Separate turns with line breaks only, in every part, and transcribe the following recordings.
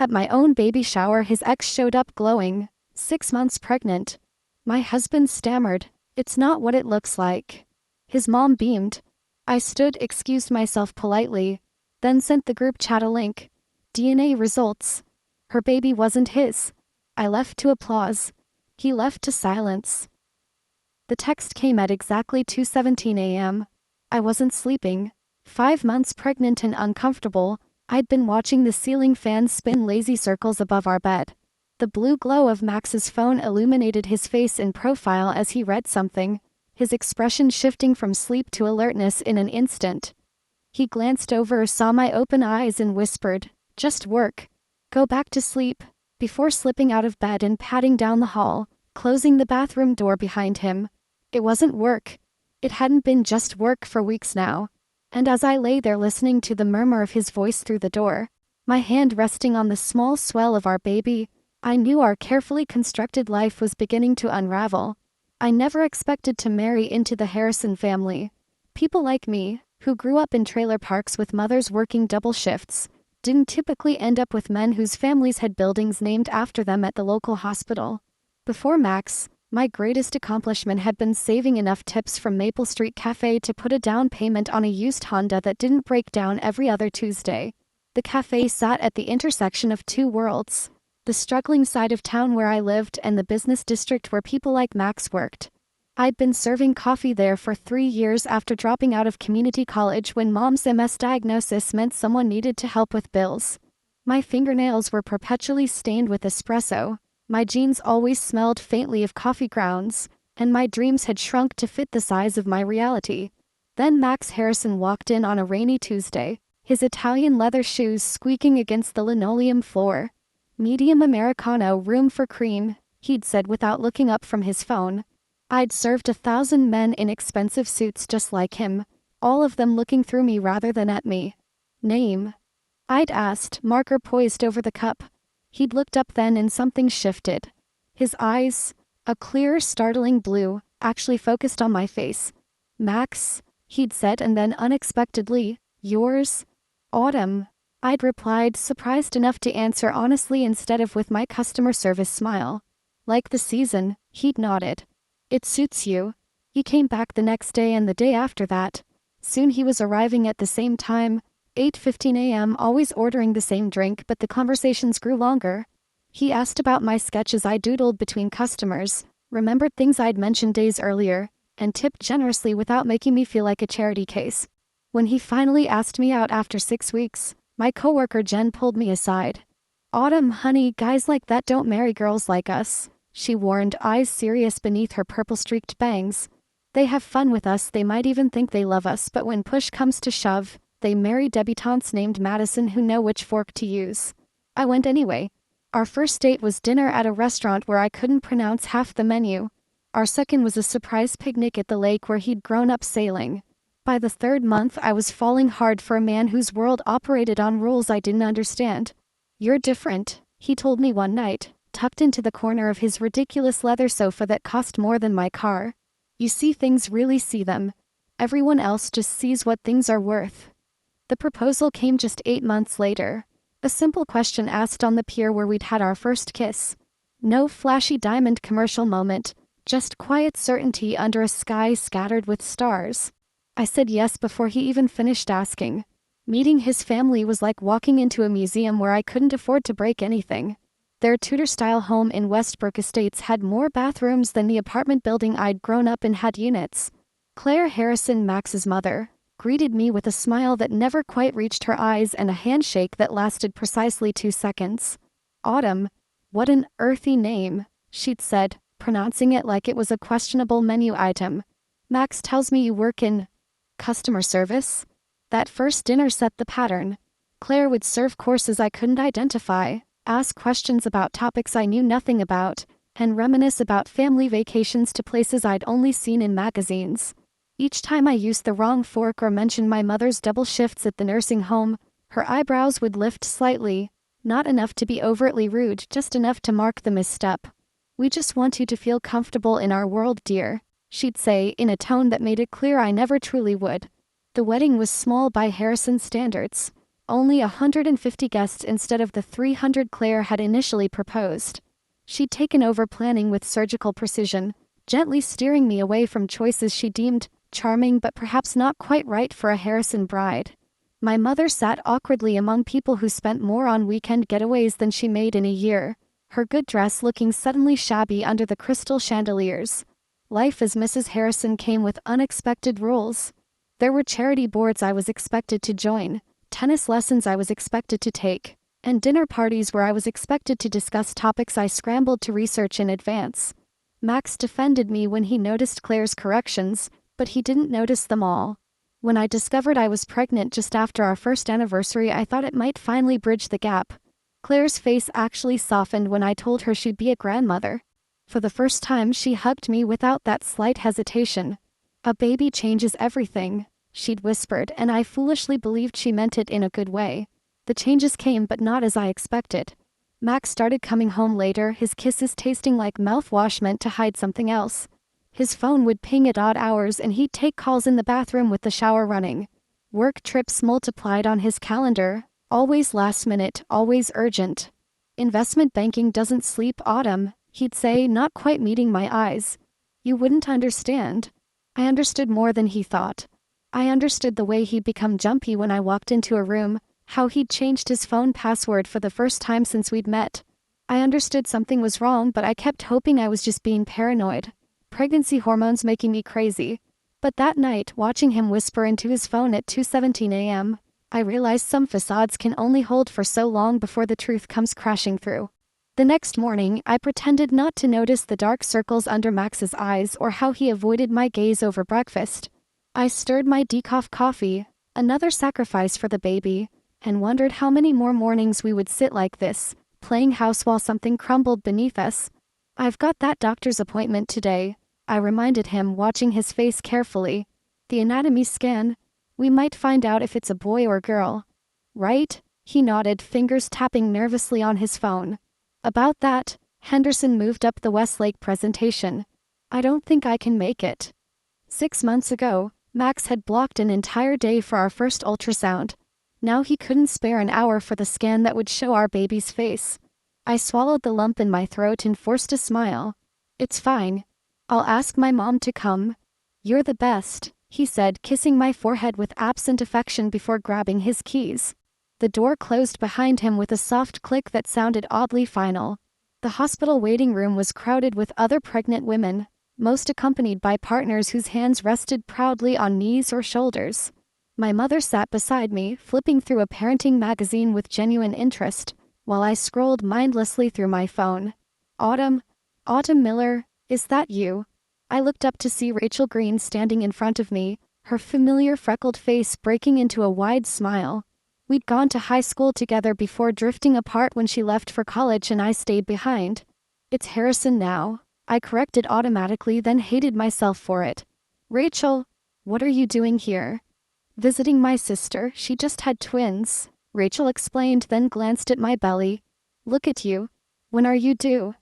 At my own baby shower, his ex showed up glowing, 6 months pregnant. My husband stammered, "It's not what it looks like." His mom beamed. I stood, excused myself politely, then sent the group chat a link. DNA results. Her baby wasn't his. I left to applause. He left to silence. The text came at exactly 2:17 a.m. I wasn't sleeping. 5 months pregnant and uncomfortable, I'd been watching the ceiling fan spin lazy circles above our bed. The blue glow of Max's phone illuminated his face in profile as he read something, his expression shifting from sleep to alertness in an instant. He glanced over, saw my open eyes and whispered, "Just work. Go back to sleep," before slipping out of bed and padding down the hall, closing the bathroom door behind him. It wasn't work. It hadn't been just work for weeks now. And as I lay there listening to the murmur of his voice through the door, my hand resting on the small swell of our baby, I knew our carefully constructed life was beginning to unravel. I never expected to marry into the Harrison family. People like me, who grew up in trailer parks with mothers working double shifts, didn't typically end up with men whose families had buildings named after them at the local hospital. Before Max, my greatest accomplishment had been saving enough tips from Maple Street Cafe to put a down payment on a used Honda that didn't break down every other Tuesday. The cafe sat at the intersection of two worlds, the struggling side of town where I lived and the business district where people like Max worked. I'd been serving coffee there for 3 years after dropping out of community college when Mom's MS diagnosis meant someone needed to help with bills. My fingernails were perpetually stained with espresso, my jeans always smelled faintly of coffee grounds, and my dreams had shrunk to fit the size of my reality. Then Max Harrison walked in on a rainy Tuesday, his Italian leather shoes squeaking against the linoleum floor. "Medium Americano, room for cream," he'd said without looking up from his phone. I'd served 1,000 men in expensive suits just like him, all of them looking through me rather than at me. "Name?" I'd asked, marker poised over the cup. He'd looked up then and something shifted. His eyes, a clear, startling blue, actually focused on my face. "Max," he'd said, and then unexpectedly, "Yours?" "Autumn," I'd replied, surprised enough to answer honestly instead of with my customer service smile. "Like the season," he'd nodded. "It suits you." He came back the next day and the day after that. Soon he was arriving at the same time, 8:15 a.m., always ordering the same drink, but the conversations grew longer. He asked about my sketches I doodled between customers, remembered things I'd mentioned days earlier, and tipped generously without making me feel like a charity case. When he finally asked me out after 6 weeks, my coworker Jen pulled me aside. "Autumn, honey, guys like that don't marry girls like us," she warned, eyes serious beneath her purple-streaked bangs. "They have fun with us, they might even think they love us, but when push comes to shove, they marry debutantes named Madison who know which fork to use." I went anyway. Our first date was dinner at a restaurant where I couldn't pronounce half the menu. Our second was a surprise picnic at the lake where he'd grown up sailing. By the 3rd month I was falling hard for a man whose world operated on rules I didn't understand. "You're different," he told me one night, tucked into the corner of his ridiculous leather sofa that cost more than my car. "You see things, really see them. Everyone else just sees what things are worth." The proposal came just 8 months later. A simple question asked on the pier where we'd had our first kiss. No flashy diamond commercial moment, just quiet certainty under a sky scattered with stars. I said yes before he even finished asking. Meeting his family was like walking into a museum where I couldn't afford to break anything. Their Tudor-style home in Westbrook Estates had more bathrooms than the apartment building I'd grown up in had units. Claire Harrison, Max's mother, greeted me with a smile that never quite reached her eyes and a handshake that lasted precisely 2 seconds. "Autumn, what an earthy name," she'd said, pronouncing it like it was a questionable menu item. "Max tells me you work in customer service?" That first dinner set the pattern. Claire would serve courses I couldn't identify, ask questions about topics I knew nothing about, and reminisce about family vacations to places I'd only seen in magazines. Each time I used the wrong fork or mentioned my mother's double shifts at the nursing home, her eyebrows would lift slightly, not enough to be overtly rude, just enough to mark the misstep. "We just want you to feel comfortable in our world, dear," she'd say in a tone that made it clear I never truly would. The wedding was small by Harrison standards. Only 150 guests instead of the 300 Claire had initially proposed. She'd taken over planning with surgical precision, gently steering me away from choices she deemed charming but perhaps not quite right for a Harrison bride. My mother sat awkwardly among people who spent more on weekend getaways than she made in a year, her good dress looking suddenly shabby under the crystal chandeliers. Life as Mrs. Harrison came with unexpected rules. There were charity boards I was expected to join, tennis lessons I was expected to take, and dinner parties where I was expected to discuss topics I scrambled to research in advance. Max defended me when he noticed Claire's corrections, but he didn't notice them all. When I discovered I was pregnant just after our first anniversary, I thought it might finally bridge the gap. Claire's face actually softened when I told her she'd be a grandmother. For the first time, she hugged me without that slight hesitation. "A baby changes everything," she'd whispered, and I foolishly believed she meant it in a good way. The changes came, but not as I expected. Max started coming home later, his kisses tasting like mouthwash meant to hide something else. His phone would ping at odd hours and he'd take calls in the bathroom with the shower running. Work trips multiplied on his calendar, always last minute, always urgent. "Investment banking doesn't sleep, Autumn," he'd say, not quite meeting my eyes. "You wouldn't understand." I understood more than he thought. I understood the way he'd become jumpy when I walked into a room, how he'd changed his phone password for the first time since we'd met. I understood something was wrong, but I kept hoping I was just being paranoid. Pregnancy hormones making me crazy. But that night, watching him whisper into his phone at 2:17 a.m., I realized some facades can only hold for so long before the truth comes crashing through. The next morning, I pretended not to notice the dark circles under Max's eyes or how he avoided my gaze over breakfast. I stirred my decaf coffee, another sacrifice for the baby, and wondered how many more mornings we would sit like this, playing house while something crumbled beneath us. "I've got that doctor's appointment today," I reminded him, watching his face carefully. "The anatomy scan. We might find out if it's a boy or girl." "Right?" He nodded, fingers tapping nervously on his phone. "About that," Henderson moved up the Westlake presentation. "I don't think I can make it." 6 months ago, Max had blocked an entire day for our first ultrasound. Now he couldn't spare an hour for the scan that would show our baby's face. I swallowed the lump in my throat and forced a smile. "It's fine. I'll ask my mom to come." "You're the best," he said, kissing my forehead with absent affection before grabbing his keys. The door closed behind him with a soft click that sounded oddly final. The hospital waiting room was crowded with other pregnant women, most accompanied by partners whose hands rested proudly on knees or shoulders. My mother sat beside me, flipping through a parenting magazine with genuine interest, while I scrolled mindlessly through my phone. "Autumn Miller, is that you?" I looked up to see Rachel Green standing in front of me, her familiar freckled face breaking into a wide smile. We'd gone to high school together before drifting apart when she left for college and I stayed behind. "It's Harrison now," I corrected automatically, then hated myself for it. "Rachel, what are you doing here?" "Visiting my sister, she just had twins," Rachel explained, then glanced at my belly. "Look at you. When are you due?"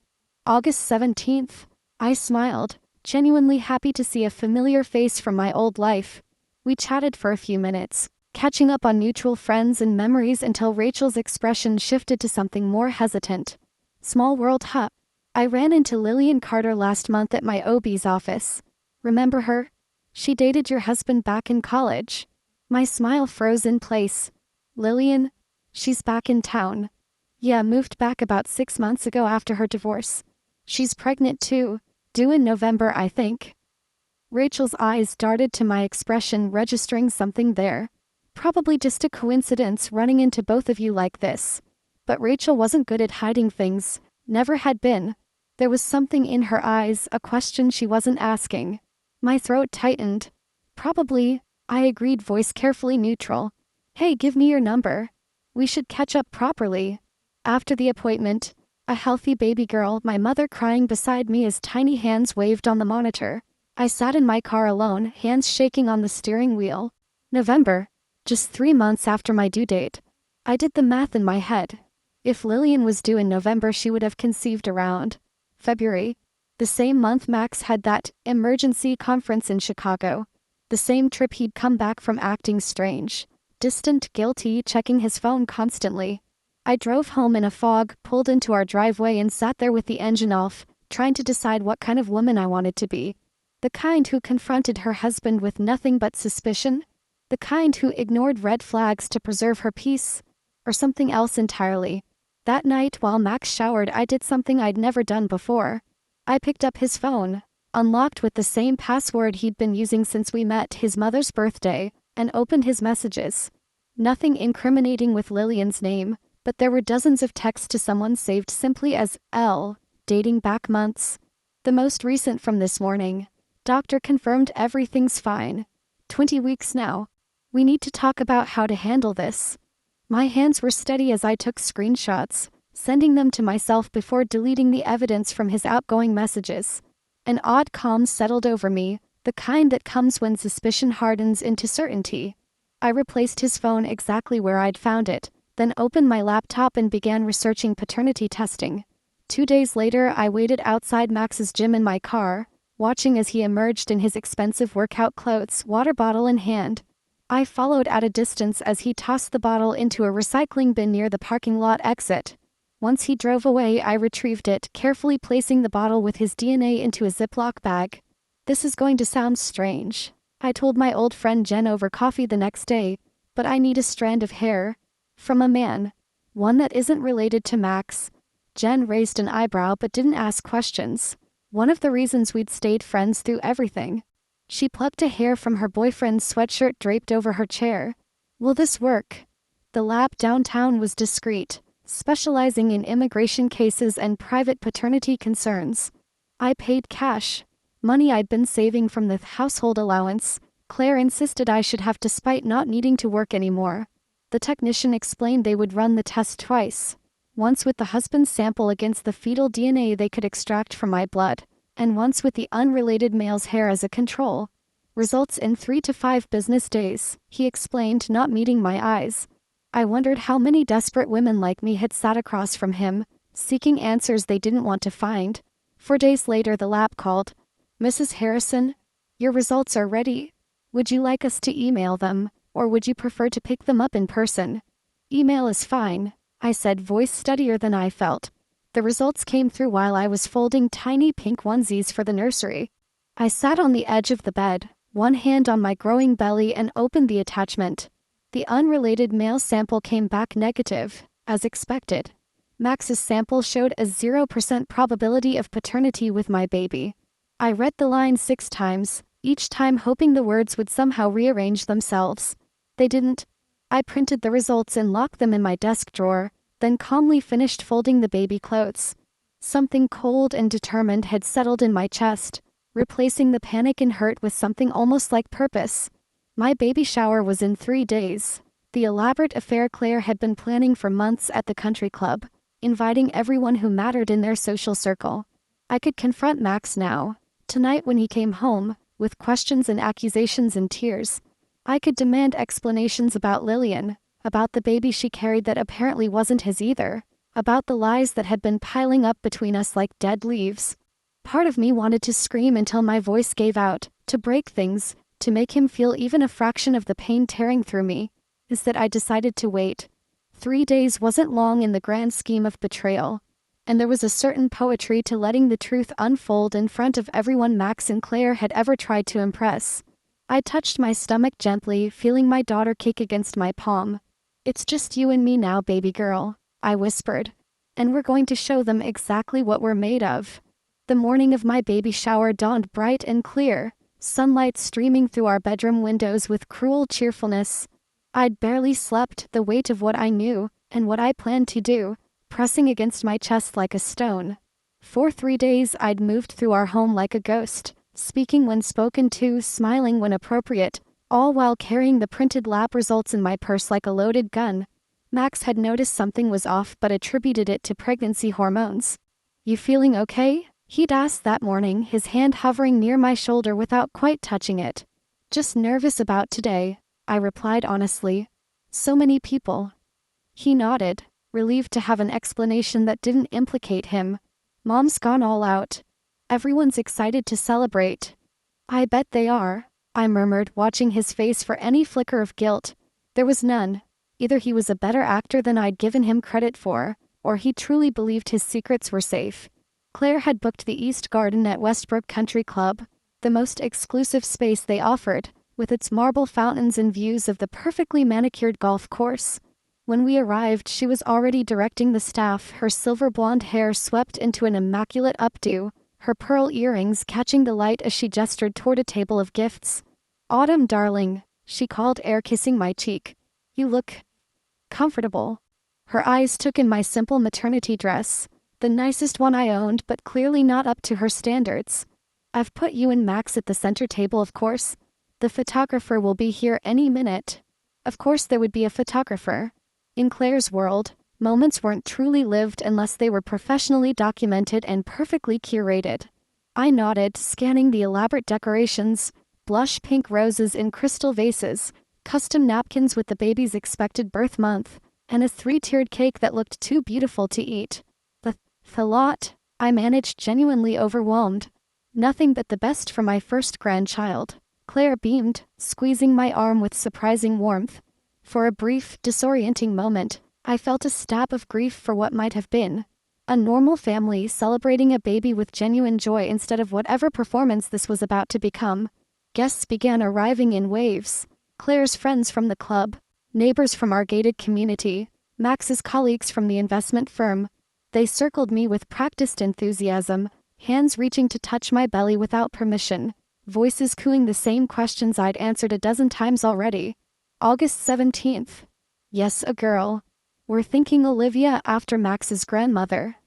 "August 17th. I smiled, genuinely happy to see a familiar face from my old life. We chatted for a few minutes, catching up on mutual friends and memories until Rachel's expression shifted to something more hesitant. "Small world, huh? I ran into Lillian Carter last month at my OB's office. Remember her? She dated your husband back in college." My smile froze in place. "Lillian? She's back in town." "Yeah, moved back about 6 months ago after her divorce. She's pregnant too, due in November, I think." Rachel's eyes darted to my expression, registering something there. Probably just a coincidence running into both of you like this. But Rachel wasn't good at hiding things, never had been. There was something in her eyes, a question she wasn't asking. My throat tightened. "Probably," I agreed, voice carefully neutral. "Hey, give me your number. We should catch up properly." After the appointment, a healthy baby girl, my mother crying beside me as tiny hands waved on the monitor. I sat in my car alone, hands shaking on the steering wheel. November. Just 3 months after my due date. I did the math in my head. If Lillian was due in November, she would have conceived around February. The same month Max had that emergency conference in Chicago. The same trip he'd come back from acting strange. distant, guilty, checking his phone constantly. I drove home in a fog, pulled into our driveway and sat there with the engine off, trying to decide what kind of woman I wanted to be. The kind who confronted her husband with nothing but suspicion? The kind who ignored red flags to preserve her peace? Or something else entirely? That night while Max showered, I did something I'd never done before. I picked up his phone, unlocked with the same password he'd been using since we met, his mother's birthday, and opened his messages. Nothing incriminating with Lillian's name, but there were dozens of texts to someone saved simply as L, dating back months. The most recent from this morning. Doctor confirmed everything's fine. 20 weeks now. We need to talk about how to handle this. My hands were steady as I took screenshots, sending them to myself before deleting the evidence from his outgoing messages. An odd calm settled over me, the kind that comes when suspicion hardens into certainty. I replaced his phone exactly where I'd found it, then opened my laptop and began researching paternity testing. 2 days later, I waited outside Max's gym in my car, watching as he emerged in his expensive workout clothes, water bottle in hand. I followed at a distance as he tossed the bottle into a recycling bin near the parking lot exit. Once he drove away, I retrieved it, carefully placing the bottle with his DNA into a Ziploc bag. This is going to sound strange, I told my old friend Jen over coffee the next day, but I need a strand of hair. From a man. One that isn't related to Max. Jen raised an eyebrow but didn't ask questions. One of the reasons we'd stayed friends through everything. She plucked a hair from her boyfriend's sweatshirt draped over her chair. Will this work? The lab downtown was discreet, specializing in immigration cases and private paternity concerns. I paid cash, money I'd been saving from the household allowance Claire insisted I should have despite not needing to work anymore. The technician explained they would run the test twice. Once with the husband's sample against the fetal DNA they could extract from my blood, and once with the unrelated male's hair as a control. Results in 3 to 5 business days, he explained, not meeting my eyes. I wondered how many desperate women like me had sat across from him, seeking answers they didn't want to find. 4 days later the lab called. Mrs. Harrison, your results are ready. Would you like us to email them, or would you prefer to pick them up in person? Email is fine, I said, voice steadier than I felt. The results came through while I was folding tiny pink onesies for the nursery. I sat on the edge of the bed, one hand on my growing belly, and opened the attachment. The unrelated male sample came back negative, as expected. Max's sample showed a 0% probability of paternity with my baby. I read the line 6 times, each time hoping the words would somehow rearrange themselves. They didn't. I printed the results and locked them in my desk drawer, then calmly finished folding the baby clothes. Something cold and determined had settled in my chest, replacing the panic and hurt with something almost like purpose. My baby shower was in 3 days. The elaborate affair Claire had been planning for months at the country club, inviting everyone who mattered in their social circle. I could confront Max now, tonight when he came home, with questions and accusations and tears. I could demand explanations about Lillian, about the baby she carried that apparently wasn't his either, about the lies that had been piling up between us like dead leaves. Part of me wanted to scream until my voice gave out, to break things, to make him feel even a fraction of the pain tearing through me. Is that I decided to wait. 3 days wasn't long in the grand scheme of betrayal, and there was a certain poetry to letting the truth unfold in front of everyone Max and Claire had ever tried to impress. I touched my stomach gently, feeling my daughter kick against my palm. It's just you and me now, baby girl, I whispered. And we're going to show them exactly what we're made of. The morning of my baby shower dawned bright and clear, sunlight streaming through our bedroom windows with cruel cheerfulness. I'd barely slept, the weight of what I knew, and what I planned to do, pressing against my chest like a stone. For 3 days I'd moved through our home like a ghost, speaking when spoken to, smiling when appropriate, all while carrying the printed lab results in my purse like a loaded gun. Max had noticed something was off but attributed it to pregnancy hormones. You feeling okay? He'd asked that morning, his hand hovering near my shoulder without quite touching it. Just nervous about today, I replied honestly. So many people. He nodded, relieved to have an explanation that didn't implicate him. Mom's gone all out. Everyone's excited to celebrate. I bet they are, I murmured, watching his face for any flicker of guilt. There was none. Either he was a better actor than I'd given him credit for, or he truly believed his secrets were safe. Claire had booked the East Garden at Westbrook Country Club, the most exclusive space they offered, with its marble fountains and views of the perfectly manicured golf course. When we arrived, she was already directing the staff, her silver blonde hair swept into an immaculate updo, her pearl earrings catching the light as she gestured toward a table of gifts. "Autumn, darling," she called, air-kissing my cheek. "You look comfortable." Her eyes took in my simple maternity dress, the nicest one I owned but clearly not up to her standards. "I've put you and Max at the center table, of course. The photographer will be here any minute." Of course there would be a photographer. In Claire's world, moments weren't truly lived unless they were professionally documented and perfectly curated. I nodded, scanning the elaborate decorations, blush pink roses in crystal vases, custom napkins with the baby's expected birth month, and a 3-tiered cake that looked too beautiful to eat. The lot, I managed, genuinely overwhelmed. Nothing but the best for my first grandchild. Claire beamed, squeezing my arm with surprising warmth. For a brief, disorienting moment, I felt a stab of grief for what might have been. A normal family celebrating a baby with genuine joy instead of whatever performance this was about to become. Guests began arriving in waves. Claire's friends from the club, neighbors from our gated community, Max's colleagues from the investment firm. They circled me with practiced enthusiasm, hands reaching to touch my belly without permission, voices cooing the same questions I'd answered a dozen times already. August 17th. Yes, a girl. We're thinking Olivia after Max's grandmother.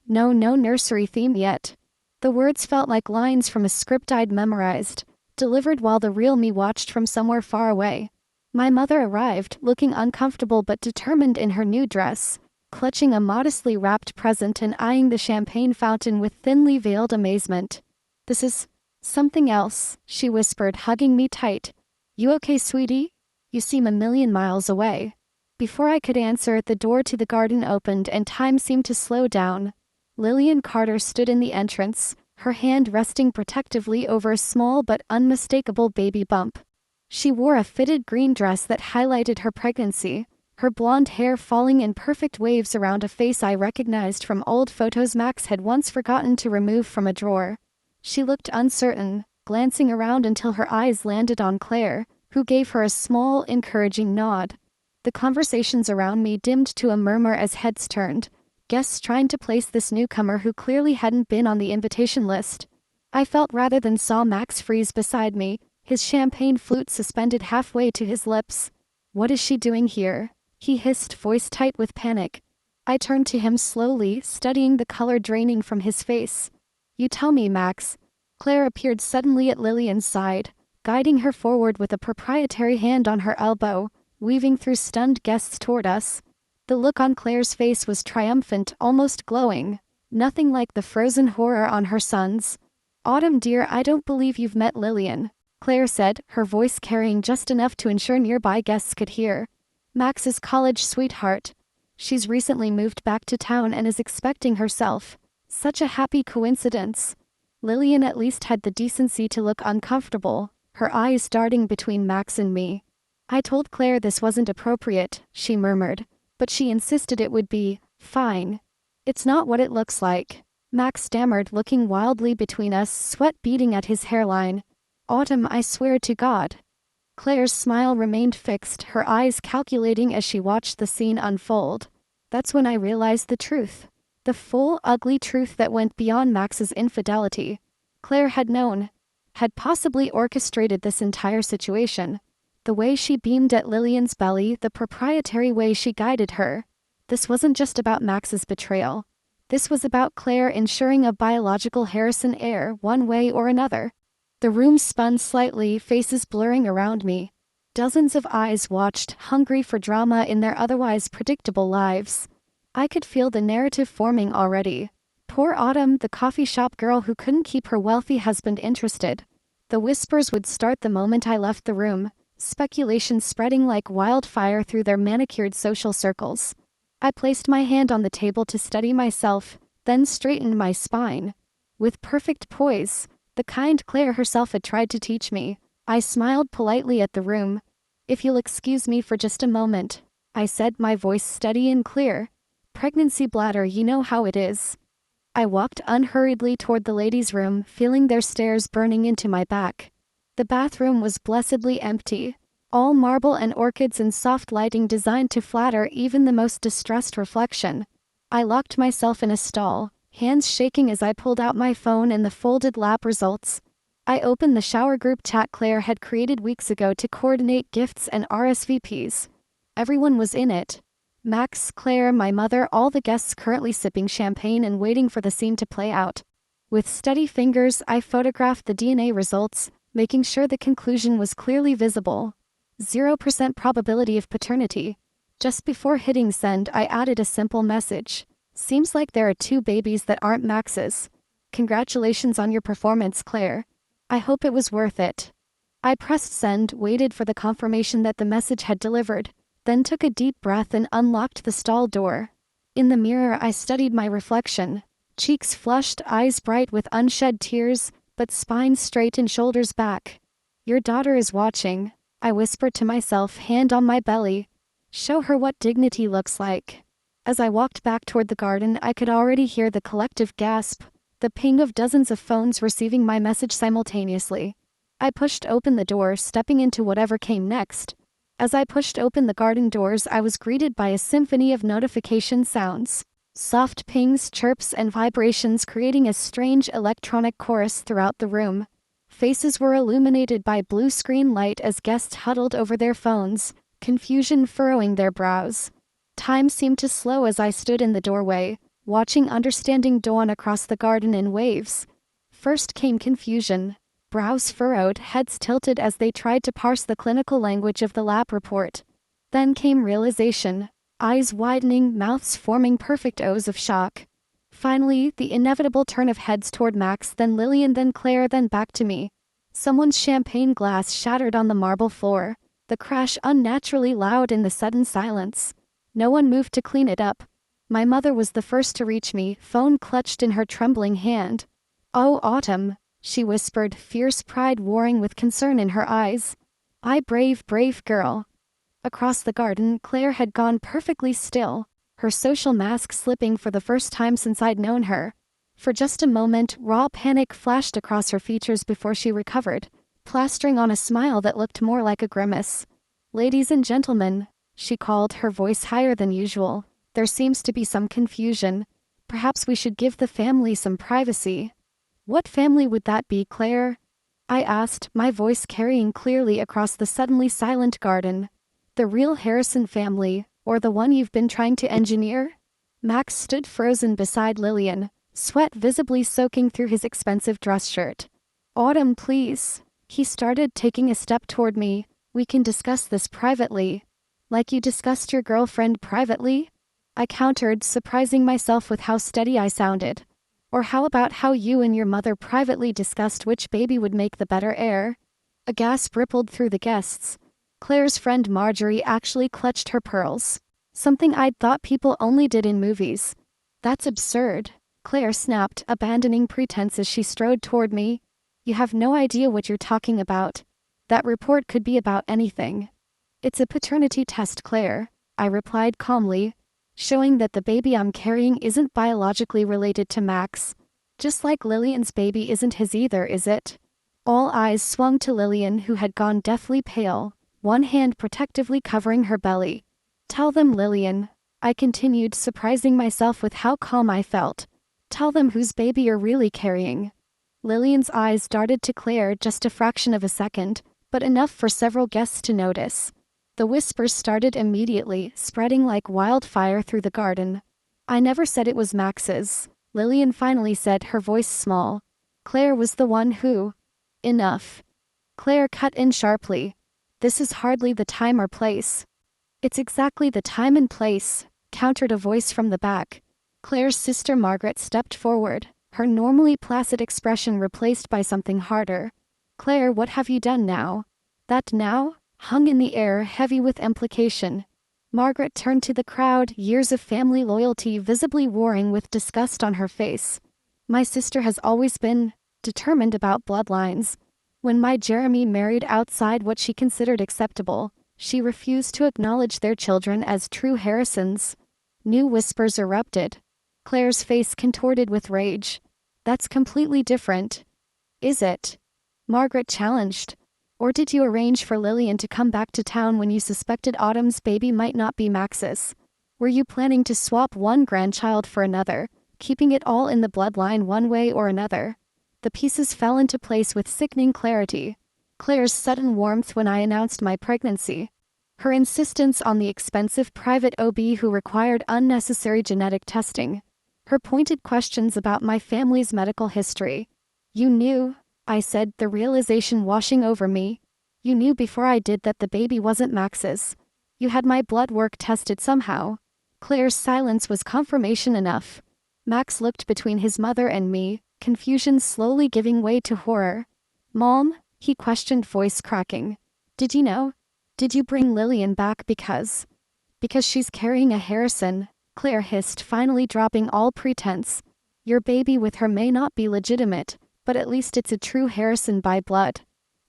No nursery theme yet. The words felt like lines from a script I'd memorized, delivered while the real me watched from somewhere far away. My mother arrived, looking uncomfortable but determined in her new dress, clutching a modestly wrapped present and eyeing the champagne fountain with thinly veiled amazement. "This is something else," she whispered, hugging me tight. "You okay, sweetie? You seem a million miles away." Before I could answer, the door to the garden opened and time seemed to slow down. Lillian Carter stood in the entrance, her hand resting protectively over a small but unmistakable baby bump. She wore a fitted green dress that highlighted her pregnancy, her blonde hair falling in perfect waves around a face I recognized from old photos Max had once forgotten to remove from a drawer. She looked uncertain, glancing around until her eyes landed on Claire, who gave her a small, encouraging nod. The conversations around me dimmed to a murmur as heads turned, guests trying to place this newcomer who clearly hadn't been on the invitation list. I felt rather than saw Max freeze beside me, his champagne flute suspended halfway to his lips. "What is she doing here?" he hissed, voice tight with panic. I turned to him slowly, studying the color draining from his face. "You tell me, Max." Claire appeared suddenly at Lillian's side, guiding her forward with a proprietary hand on her elbow, weaving through stunned guests toward us. The look on Claire's face was triumphant, almost glowing, nothing like the frozen horror on her son's. "Autumn dear, I don't believe you've met Lillian," Claire said, her voice carrying just enough to ensure nearby guests could hear. "Max's college sweetheart. She's recently moved back to town and is expecting herself. Such a happy coincidence." Lillian at least had the decency to look uncomfortable, her eyes darting between Max and me. "I told Claire this wasn't appropriate," she murmured, "but she insisted it would be fine." "It's not what it looks like," Max stammered, looking wildly between us, sweat beading at his hairline. "Autumn, I swear to God." Claire's smile remained fixed, her eyes calculating as she watched the scene unfold. That's when I realized the truth. The full, ugly truth that went beyond Max's infidelity. Claire had known, had possibly orchestrated this entire situation. The way she beamed at Lillian's belly, the proprietary way she guided her. This wasn't just about Max's betrayal. This was about Claire ensuring a biological Harrison heir one way or another. The room spun slightly, faces blurring around me. Dozens of eyes watched, hungry for drama in their otherwise predictable lives. I could feel the narrative forming already. Poor Autumn, the coffee shop girl who couldn't keep her wealthy husband interested. The whispers would start the moment I left the room, speculation spreading like wildfire through their manicured social circles. I placed my hand on the table to steady myself, then straightened my spine. With perfect poise, the kind Claire herself had tried to teach me, I smiled politely at the room. If you'll excuse me for just a moment, I said, my voice steady and clear. Pregnancy bladder, you know how it is. I walked unhurriedly toward the ladies' room, feeling their stares burning into my back. The bathroom was blessedly empty. All marble and orchids and soft lighting designed to flatter even the most distressed reflection. I locked myself in a stall, hands shaking as I pulled out my phone and the folded lab results. I opened the shower group chat Claire had created weeks ago to coordinate gifts and RSVPs. Everyone was in it. Max, Claire, my mother, all the guests currently sipping champagne and waiting for the scene to play out. With steady fingers, I photographed the DNA results, making sure the conclusion was clearly visible. 0% probability of paternity. Just before hitting send, I added a simple message. Seems like there are 2 babies that aren't Max's. Congratulations on your performance, Claire. I hope it was worth it. I pressed send, waited for the confirmation that the message had delivered, then took a deep breath and unlocked the stall door. In the mirror, I studied my reflection. Cheeks flushed, eyes bright with unshed tears, but spine straight and shoulders back. Your daughter is watching, I whispered to myself, hand on my belly. Show her what dignity looks like. As I walked back toward the garden, I could already hear the collective gasp, the ping of dozens of phones receiving my message simultaneously. I pushed open the door, stepping into whatever came next. As I pushed open the garden doors, I was greeted by a symphony of notification sounds. Soft pings, chirps, and vibrations creating a strange electronic chorus throughout the room. Faces were illuminated by blue screen light as guests huddled over their phones, confusion furrowing their brows. Time seemed to slow as I stood in the doorway, watching understanding dawn across the garden in waves. First came confusion. Brows furrowed, heads tilted as they tried to parse the clinical language of the lab report. Then came realization, eyes widening, mouths forming perfect O's of shock. Finally, the inevitable turn of heads toward Max, then Lillian, then Claire, then back to me. Someone's champagne glass shattered on the marble floor, the crash unnaturally loud in the sudden silence. No one moved to clean it up. My mother was the first to reach me, phone clutched in her trembling hand. "Oh, Autumn," she whispered, fierce pride warring with concern in her eyes. "I brave, brave girl." Across the garden, Claire had gone perfectly still, her social mask slipping for the first time since I'd known her. For just a moment, raw panic flashed across her features before she recovered, plastering on a smile that looked more like a grimace. "Ladies and gentlemen," she called, her voice higher than usual, "there seems to be some confusion. Perhaps we should give the family some privacy." "What family would that be, Claire?" I asked, my voice carrying clearly across the suddenly silent garden. "The real Harrison family, or the one you've been trying to engineer?" Max stood frozen beside Lillian, sweat visibly soaking through his expensive dress shirt. "Autumn, please." He started, taking a step toward me. "We can discuss this privately." "Like you discussed your girlfriend privately?" I countered, surprising myself with how steady I sounded. "Or how about how you and your mother privately discussed which baby would make the better heir?" A gasp rippled through the guests. Claire's friend Marjorie actually clutched her pearls. Something I'd thought people only did in movies. "That's absurd," Claire snapped, abandoning pretense as she strode toward me. "You have no idea what you're talking about. That report could be about anything." "It's a paternity test, Claire," I replied calmly, "showing that the baby I'm carrying isn't biologically related to Max. Just like Lillian's baby isn't his either, is it?" All eyes swung to Lillian, who had gone deathly pale, one hand protectively covering her belly. "Tell them, Lillian," I continued, surprising myself with how calm I felt. "Tell them whose baby you're really carrying." Lillian's eyes darted to Claire, just a fraction of a second, but enough for several guests to notice. The whispers started immediately, spreading like wildfire through the garden. "I never said it was Max's," Lillian finally said, her voice small. "Claire was the one who—" "Enough." Claire cut in sharply. "This is hardly the time or place." "It's exactly the time and place," countered a voice from the back. Claire's sister Margaret stepped forward, her normally placid expression replaced by something harder. "Claire, what have you done now?" That "now" hung in the air, heavy with implication. Margaret turned to the crowd, years of family loyalty visibly warring with disgust on her face. "My sister has always been determined about bloodlines. When my Jeremy married outside what she considered acceptable, She refused to acknowledge their children as true Harrisons. New whispers erupted. Claire's face contorted with rage. That's completely different. Is it? Margaret challenged. Or did you arrange for Lillian to come back to town when you suspected Autumn's baby might not be Max's? Were you planning to swap one grandchild for another, keeping it all in the bloodline one way or another? The pieces fell into place with sickening clarity. Claire's sudden warmth when I announced my pregnancy. Her insistence on the expensive private OB who required unnecessary genetic testing. Her pointed questions about my family's medical history. You knew, I said, the realization washing over me. You knew before I did that the baby wasn't Max's. You had my blood work tested somehow. Claire's silence was confirmation enough. Max looked between his mother and me, confusion slowly giving way to horror. Mom? He questioned, voice cracking. Did you know? Did you bring Lillian back because she's carrying a Harrison? Claire hissed, finally dropping all pretense. Your baby with her may not be legitimate, but at least it's a true Harrison by blood.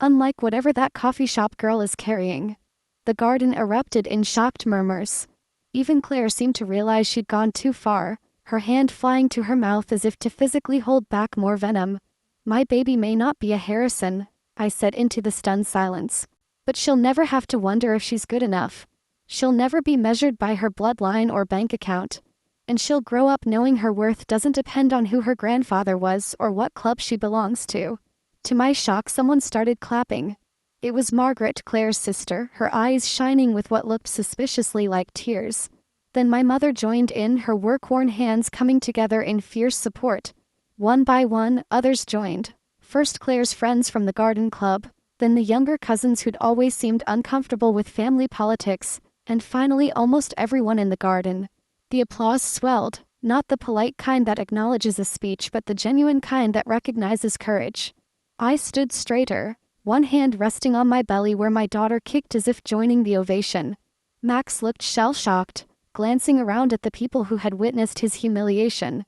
Unlike whatever that coffee shop girl is carrying. The garden erupted in shocked murmurs. Even Claire seemed to realize she'd gone too far, her hand flying to her mouth as if to physically hold back more venom. My baby may not be a Harrison, I said into the stunned silence. But she'll never have to wonder if she's good enough. She'll never be measured by her bloodline or bank account. And she'll grow up knowing her worth doesn't depend on who her grandfather was or what club she belongs to. To my shock, someone started clapping. It was Margaret, Claire's sister, her eyes shining with what looked suspiciously like tears. Then my mother joined in, her work-worn hands coming together in fierce support. One by one, others joined. First Claire's friends from the garden club, then the younger cousins who'd always seemed uncomfortable with family politics, and finally almost everyone in the garden. The applause swelled, not the polite kind that acknowledges a speech but the genuine kind that recognizes courage. I stood straighter, one hand resting on my belly where my daughter kicked as if joining the ovation. Max looked shell-shocked, glancing around at the people who had witnessed his humiliation.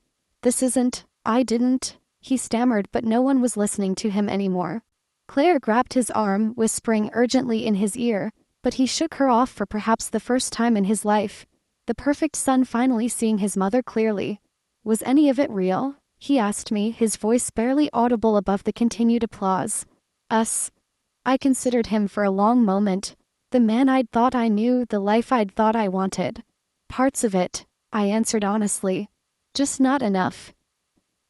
I didn't, he stammered, but no one was listening to him anymore. Claire grabbed his arm, whispering urgently in his ear, but he shook her off for perhaps the first time in his life. The perfect son finally seeing his mother clearly. Was any of it real? He asked me, his voice barely audible above the continued applause. Us. I considered him for a long moment. The man I'd thought I knew, the life I'd thought I wanted. Parts of it, I answered honestly. Just not enough.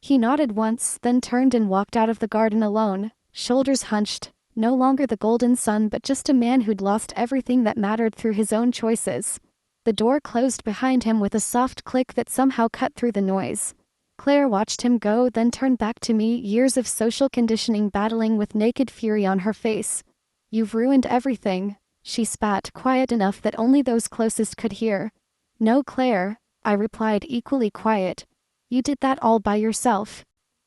He nodded once, then turned and walked out of the garden alone, shoulders hunched, no longer the golden son but just a man who'd lost everything that mattered through his own choices. The door closed behind him with a soft click that somehow cut through the noise. Claire watched him go, then turned back to me, years of social conditioning battling with naked fury on her face. You've ruined everything, she spat, quiet enough that only those closest could hear. No, Claire, I replied, equally quiet. You did that all by yourself.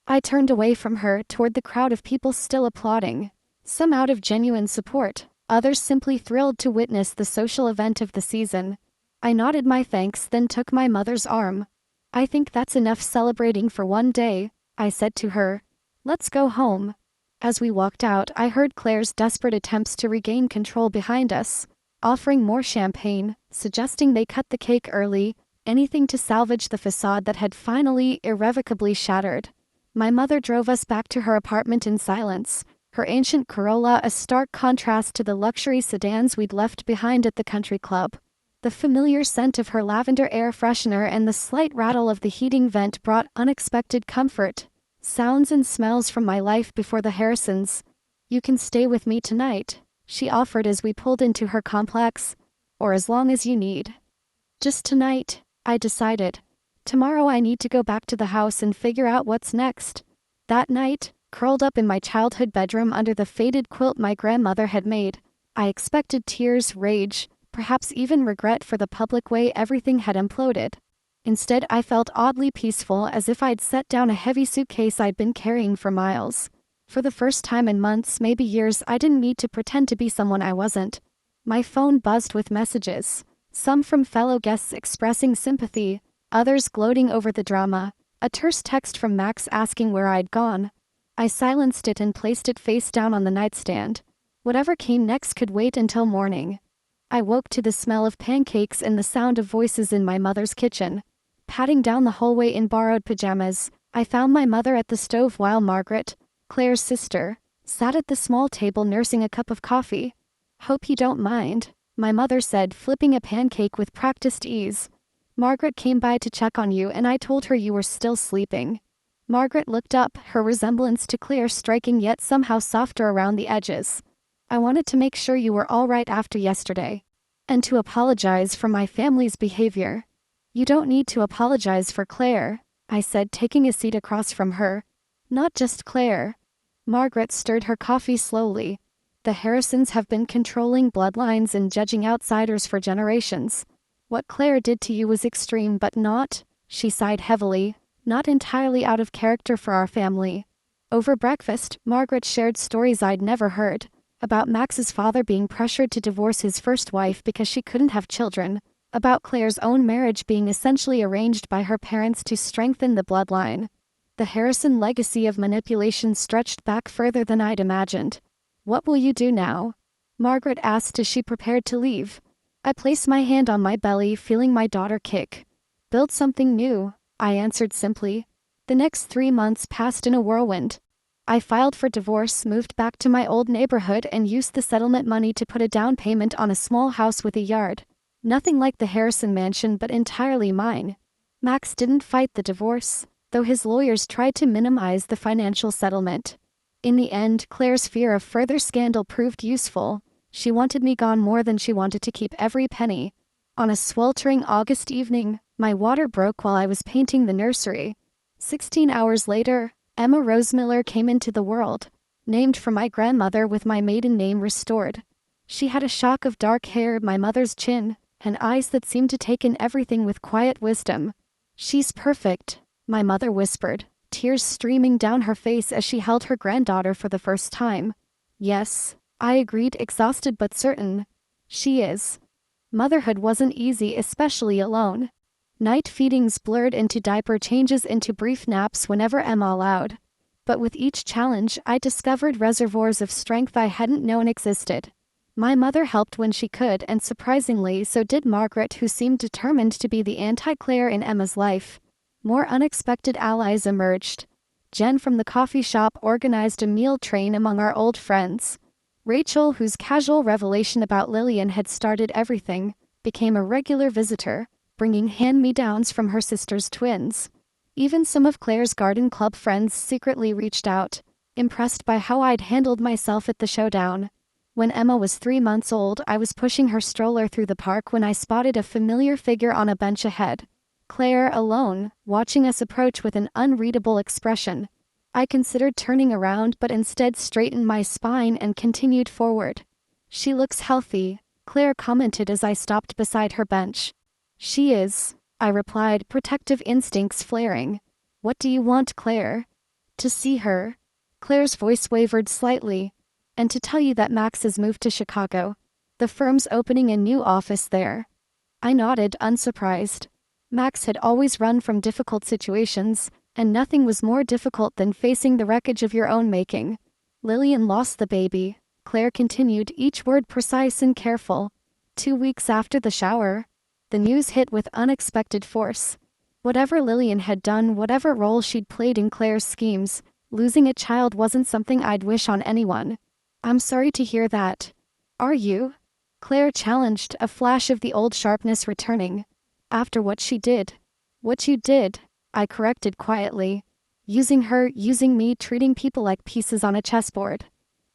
I turned away from her, toward the crowd of people still applauding. Some out of genuine support, others simply thrilled to witness the social event of the season. I nodded my thanks, then took my mother's arm. I think that's enough celebrating for one day, I said to her. Let's go home. As we walked out, I heard Claire's desperate attempts to regain control behind us, offering more champagne, suggesting they cut the cake early, anything to salvage the facade that had finally, irrevocably shattered. My mother drove us back to her apartment in silence, her ancient Corolla a stark contrast to the luxury sedans we'd left behind at the country club. The familiar scent of her lavender air freshener and the slight rattle of the heating vent brought unexpected comfort. Sounds and smells from my life before the Harrisons. You can stay with me tonight, she offered as we pulled into her complex. Or as long as you need. Just tonight, I decided. Tomorrow I need to go back to the house and figure out what's next. That night, curled up in my childhood bedroom under the faded quilt my grandmother had made, I expected tears, rage, perhaps even regret for the public way everything had imploded. Instead, I felt oddly peaceful, as if I'd set down a heavy suitcase I'd been carrying for miles. For the first time in months, maybe years, I didn't need to pretend to be someone I wasn't. My phone buzzed with messages, some from fellow guests expressing sympathy, others gloating over the drama, a terse text from Max asking where I'd gone. I silenced it and placed it face down on the nightstand. Whatever came next could wait until morning. I woke to the smell of pancakes and the sound of voices in my mother's kitchen. Padding down the hallway in borrowed pajamas, I found my mother at the stove while Margaret, Claire's sister, sat at the small table nursing a cup of coffee. "Hope you don't mind," my mother said, flipping a pancake with practiced ease. "Margaret came by to check on you and I told her you were still sleeping." Margaret looked up, her resemblance to Claire striking yet somehow softer around the edges. "I wanted to make sure you were all right after yesterday. And to apologize for my family's behavior." "You don't need to apologize for Claire," I said, taking a seat across from her. "Not just Claire." Margaret stirred her coffee slowly. "The Harrisons have been controlling bloodlines and judging outsiders for generations. What Claire did to you was extreme but not," she sighed heavily, "not entirely out of character for our family." Over breakfast, Margaret shared stories I'd never heard. About Max's father being pressured to divorce his first wife because she couldn't have children. About Claire's own marriage being essentially arranged by her parents to strengthen the bloodline. The Harrison legacy of manipulation stretched back further than I'd imagined. "What will you do now?" Margaret asked as she prepared to leave. I placed my hand on my belly, feeling my daughter kick. "Build something new," I answered simply. The next 3 months passed in a whirlwind. I filed for divorce, moved back to my old neighborhood and used the settlement money to put a down payment on a small house with a yard. Nothing like the Harrison mansion but entirely mine. Max didn't fight the divorce, though his lawyers tried to minimize the financial settlement. In the end, Claire's fear of further scandal proved useful. She wanted me gone more than she wanted to keep every penny. On a sweltering August evening, my water broke while I was painting the nursery. 16 hours later, Emma Rosemiller came into the world, named for my grandmother with my maiden name restored. She had a shock of dark hair, my mother's chin, and eyes that seemed to take in everything with quiet wisdom. "She's perfect," my mother whispered, tears streaming down her face as she held her granddaughter for the first time. "Yes," I agreed, exhausted but certain. "She is." Motherhood wasn't easy, especially alone. Night feedings blurred into diaper changes into brief naps whenever Emma allowed. But with each challenge, I discovered reservoirs of strength I hadn't known existed. My mother helped when she could, and surprisingly, so did Margaret, who seemed determined to be the anti-Claire in Emma's life. More unexpected allies emerged. Jen from the coffee shop organized a meal train among our old friends. Rachel, whose casual revelation about Lillian had started everything, became a regular visitor, bringing hand-me-downs from her sister's twins. Even some of Claire's garden club friends secretly reached out, impressed by how I'd handled myself at the showdown. When Emma was 3 months old, I was pushing her stroller through the park when I spotted a familiar figure on a bench ahead. Claire, alone, watching us approach with an unreadable expression. I considered turning around but instead straightened my spine and continued forward. "She looks healthy," Claire commented as I stopped beside her bench. "She is," I replied, protective instincts flaring. "What do you want, Claire?" "To see her." Claire's voice wavered slightly. "And to tell you that Max has moved to Chicago. The firm's opening a new office there." I nodded, unsurprised. Max had always run from difficult situations, and nothing was more difficult than facing the wreckage of your own making. "Lillian lost the baby," Claire continued, each word precise and careful. 2 weeks after the shower. The news hit with unexpected force. Whatever Lillian had done, whatever role she'd played in Claire's schemes, losing a child wasn't something I'd wish on anyone. "I'm sorry to hear that." "Are you?" Claire challenged, a flash of the old sharpness returning. "After what she did." "What you did," I corrected quietly. "Using her, using me, treating people like pieces on a chessboard."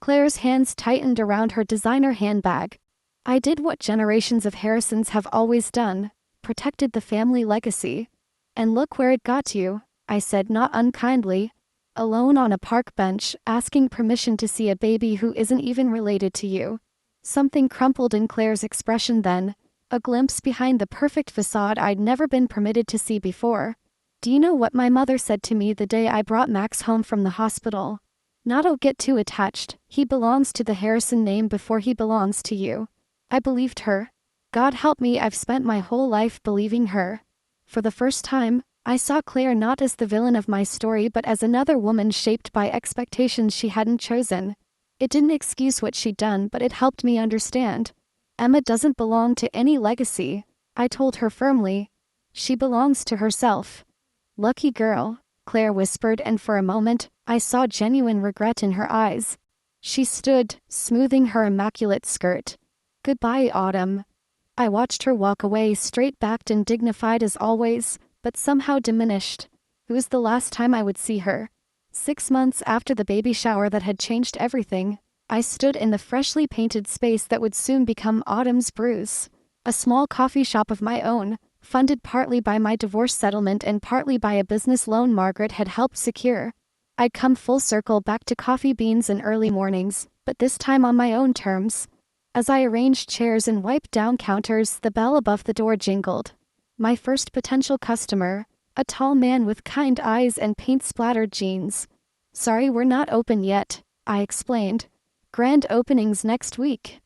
Claire's hands tightened around her designer handbag. "I did what generations of Harrisons have always done, protected the family legacy. And look where it got you," I said, not unkindly. "Alone on a park bench, asking permission to see a baby who isn't even related to you." Something crumpled in Claire's expression then, a glimpse behind the perfect facade I'd never been permitted to see before. "Do you know what my mother said to me the day I brought Max home from the hospital? Not I'll get too attached, he belongs to the Harrison name before he belongs to you." I believed her. God help me, I've spent my whole life believing her. For the first time, I saw Claire not as the villain of my story but as another woman shaped by expectations she hadn't chosen. It didn't excuse what she'd done, but it helped me understand. Emma doesn't belong to any legacy, I told her firmly. She belongs to herself. Lucky girl, Claire whispered, and for a moment, I saw genuine regret in her eyes. She stood, smoothing her immaculate skirt. Goodbye, Autumn. I watched her walk away, straight-backed and dignified as always, but somehow diminished. It was the last time I would see her. 6 months after the baby shower that had changed everything, I stood in the freshly painted space that would soon become Autumn's Brews, a small coffee shop of my own, funded partly by my divorce settlement and partly by a business loan Margaret had helped secure. I'd come full circle back to coffee beans and early mornings, but this time on my own terms. As I arranged chairs and wiped down counters, the bell above the door jingled. My first potential customer, a tall man with kind eyes and paint-splattered jeans. Sorry, we're not open yet, I explained. Grand openings next week.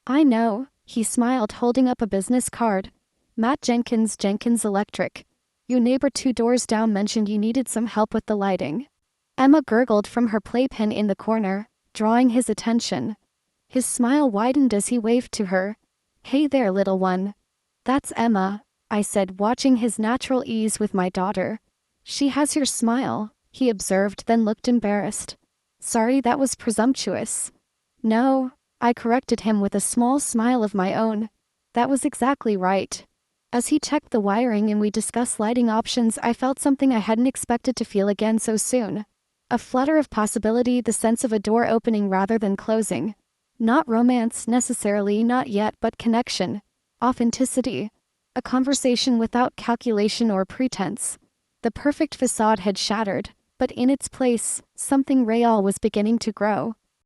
I know, he smiled, holding up a business card. Matt Jenkins, Jenkins Electric. Your neighbor 2 doors down mentioned you needed some help with the lighting. Emma gurgled from her playpen in the corner, drawing his attention. His smile widened as he waved to her. Hey there, little one. That's Emma, I said, watching his natural ease with my daughter. She has your smile, he observed, then looked embarrassed. Sorry, that was presumptuous. No, I corrected him with a small smile of my own. That was exactly right. As he checked the wiring and we discussed lighting options, I felt something I hadn't expected to feel again so soon. A flutter of possibility, the sense of a door opening rather than closing. Not romance necessarily, not yet, but connection. Authenticity. A conversation without calculation or pretense. The perfect facade had shattered, but in its place, something real was beginning to grow.